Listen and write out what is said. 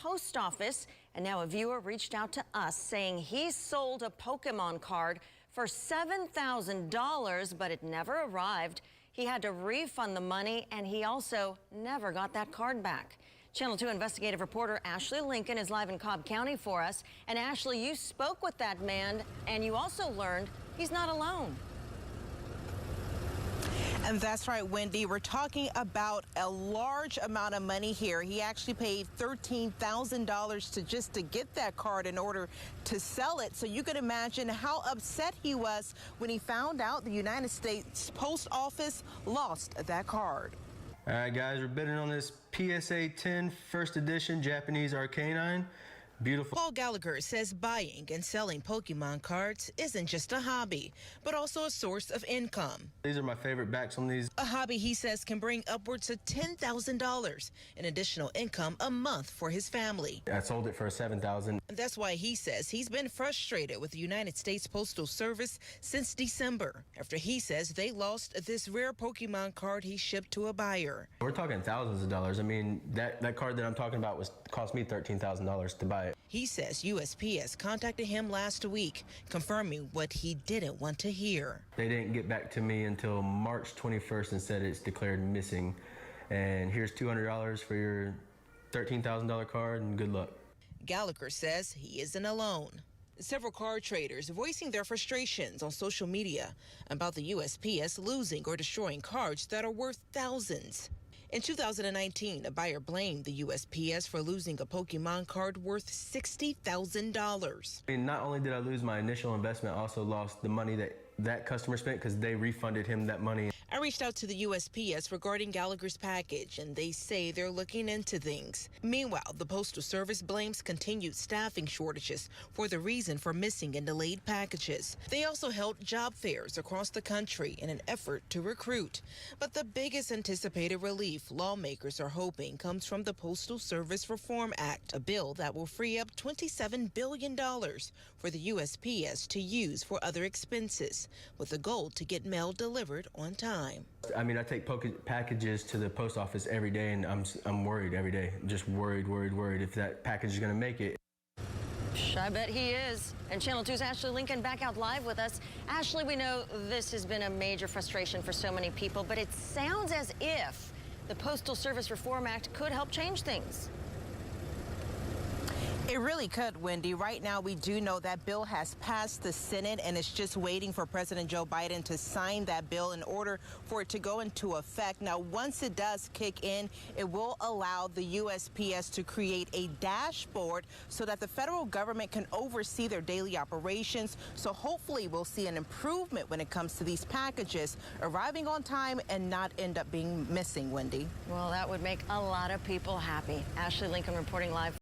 post office, and now a viewer reached out to us saying he sold a Pokémon card for $7,000, but it never arrived. He had to refund the money, and he also never got that card back. Channel 2 investigative reporter Ashley Lincoln is live in Cobb County for us. And Ashley, you spoke with that man, and you also learned he's not alone. And that's right, Wendy. We're talking about a large amount of money here. He actually paid $13,000 just to get that card in order to sell it. So you can imagine how upset he was when he found out the United States Post Office lost that card. All right, guys, we're bidding on this PSA 10 first edition Japanese Arcanine. Beautiful. Paul Gallagher says buying and selling Pokemon cards isn't just a hobby, but also a source of income. These are my favorite backs on these. A hobby he says can bring upwards of $10,000 in additional income a month for his family. I sold it for $7,000. That's why he says he's been frustrated with the United States Postal Service since December, after he says they lost this rare Pokemon card he shipped to a buyer. We're talking thousands of dollars. I mean, that card that I'm talking about cost me $13,000 to buy it. He says USPS contacted him last week, confirming what he didn't want to hear. They didn't get back to me until March 21st and said it's declared missing. And here's $200 for your $13,000 card, and good luck. Gallagher says he isn't alone. Several card traders voicing their frustrations on social media about the USPS losing or destroying cards that are worth thousands. In 2019, a buyer blamed the USPS for losing a Pokemon card worth $60,000. I mean, not only did I lose my initial investment, I also lost the money that customer spent because they refunded him that money. I reached out to the USPS regarding Gallagher's package, and they say they're looking into things. Meanwhile, the Postal Service blames continued staffing shortages for the reason for missing and delayed packages. They also held job fairs across the country in an effort to recruit. But the biggest anticipated relief lawmakers are hoping comes from the Postal Service Reform Act, a bill that will free up $27 billion for the USPS to use for other expenses, with the goal to get mail delivered on time. I mean, I take packages to the post office every day, and I'm worried every day. Just worried if that package is going to make it. I bet he is. And Channel 2's Ashley Lincoln back out live with us. Ashley, we know this has been a major frustration for so many people, but it sounds as if the Postal Service Reform Act could help change things. It really could, Wendy. Right now, we do know that bill has passed the Senate, and it's just waiting for President Joe Biden to sign that bill in order for it to go into effect. Now, once it does kick in, it will allow the USPS to create a dashboard so that the federal government can oversee their daily operations. So hopefully we'll see an improvement when it comes to these packages arriving on time and not end up being missing, Wendy. Well, that would make a lot of people happy. Ashley Lincoln reporting live.